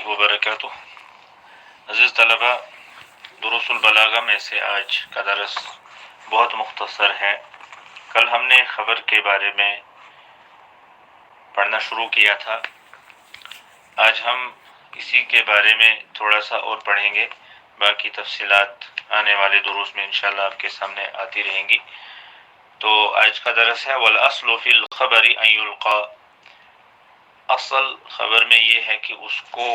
वबरकातुह। अज़ीज़ तलबा, दुरूसुल बलागा में से आज का दरस बहुत मुख्तसर है। कल हमने ख़बर के बारे में पढ़ना शुरू किया था। आज हम इसी के बारे में थोड़ा सा और पढ़ेंगे। बाकी तफसीलात आने वाले दुरूस में इंशाअल्लाह आपके सामने आती रहेंगी। तो आज का दरस है वल अस्लु फिल ख़बरी अन युल्क़ा। असल खबर में ये है कि उसको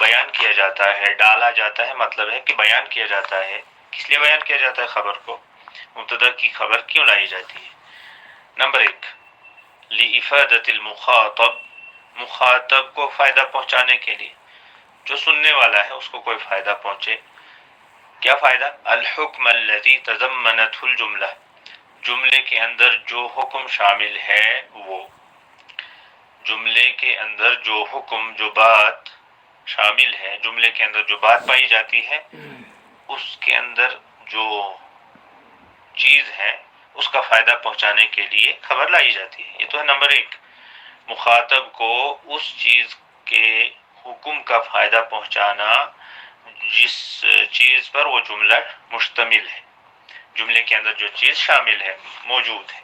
बयान किया जाता है, डाला जाता है, मतलब है कि बयान किया जाता है। किस लिए बयान किया जाता है खबर को? मुब्तदा की खबर क्यों लाई जाती है? नंबर 1, लिइफ़ादतिल मुख़ातब, मुखातब को फ़ायदा पहुँचाने के लिए, जो सुनने वाला है उसको कोई फ़ायदा पहुँचे। क्या फ़ायदा? अल हुक्म अल्लज़ी तज़म्मनतहुल जुमला, जुमले के अंदर जो हुक्म शामिल है वो, जुमले के अंदर जो हुक्म, जो बात शामिल है, जुमले के अंदर जो बात पाई जाती है उसके अंदर जो चीज़ है उसका फ़ायदा पहुँचाने के लिए खबर लाई जाती है। ये तो है नंबर 1, मुखातब को उस चीज़ के हुक्म का फ़ायदा पहुँचाना जिस चीज़ पर वो जुमला मुश्तमिल है, जुमले के अंदर जो चीज़ शामिल है, मौजूद है।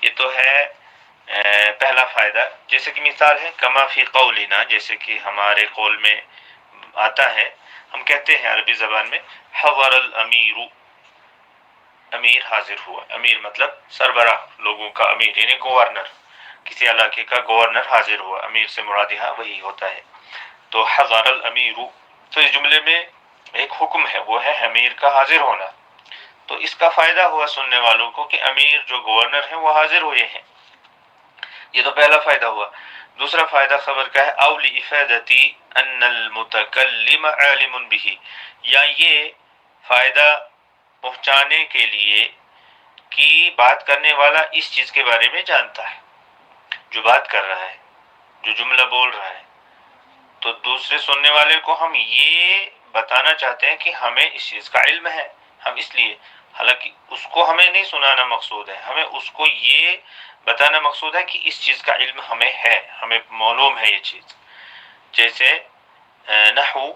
ये तो है पहला फ़ायदा। जैसे कि मिसाल है कमा फ़ी क़ौलिना, जैसे कि हमारे कौल में आता है, हम कहते हैं अरबी ज़बान में हज़रल अमीरू, अमीर हाजिर हुआ। अमीर मतलब सरबराह, लोगों का अमीर यानी गवर्नर, किसी इलाके का गवर्नर हाजिर हुआ। अमीर से मुराद यहाँ वही होता है। तो हज़रल अमीरू, तो इस जुमले में एक हुक्म है, वो है अमीर का हाजिर होना। तो इसका फ़ायदा हुआ सुनने वालों को कि अमीर जो गवर्नर है वो हाजिर हुए हैं। ये तो पहला फ़ायदा हुआ। दूसरा फ़ायदा खबर का है औ लिइफ़ादती अन्नल मुतकल्लिम आलिमुन बिही, या ये फ़ायदा पहुँचाने के लिए कि बात करने वाला इस चीज़ के बारे में जानता है, जो बात कर रहा है, जो जुमला बोल रहा है। तो दूसरे सुनने वाले को हम ये बताना चाहते हैं कि हमें इस चीज़ का इल्म है, हम इसलिए, हालांकि उसको हमें नहीं सुनाना मकसूद है, हमें उसको ये बताना मकसूद है कि इस चीज़ का इल्म हमें है, हमें मालूम है ये चीज़। जैसे नहू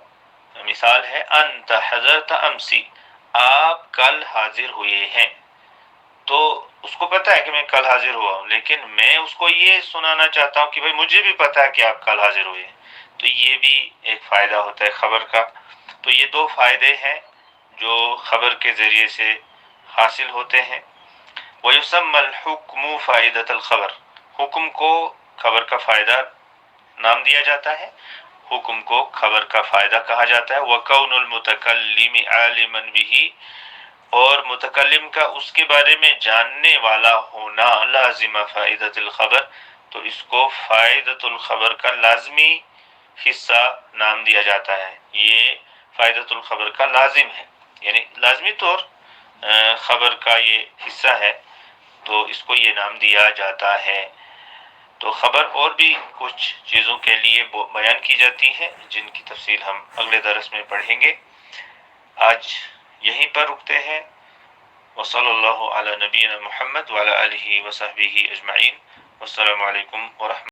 मिसाल है अंत हज़रत अमसी, आप कल हाजिर हुए हैं। तो उसको पता है कि मैं कल हाजिर हुआ हूँ, लेकिन मैं उसको ये सुनाना चाहता हूँ कि भाई मुझे भी पता है कि आप कल हाजिर हुए हैं। तो ये भी एक फ़ायदा होता है खबर का। तो ये दो फ़ायदे हैं जो खबर के ज़रिए से हासिल होते हैं। वयुसम्मल हुक्मु फ़ाइदतल खबर, हुक्म को खबर का फ़ायदा नाम दिया जाता है, हुक्म को खबर का फ़ायदा कहा जाता है। वकौनुल मुतकल्लिम आलिमन बिही, और मुतकल्लिम का उसके बारे में जानने वाला होना लाजिमा फ़ाइदतुल खबर, तो इसको फ़ाइदतुल खबर का लाजमी हिस्सा नाम दिया जाता है। ये फ़ाइदतुल खबर का लाजिम है, यानी लाजमी तौर खबर का ये हिस्सा है, तो इसको ये नाम दिया जाता है। तो खबर और भी कुछ चीज़ों के लिए बयान की जाती है जिनकी तफसील हम अगले दरस में पढ़ेंगे। आज यहीं पर रुकते हैं। वसल्लल्लाहु अला नबीना मुहम्मद व अला आलिहि व सहबिहि अजमईन। वस्सलामु अलैकुम व रहमतुल्लाह।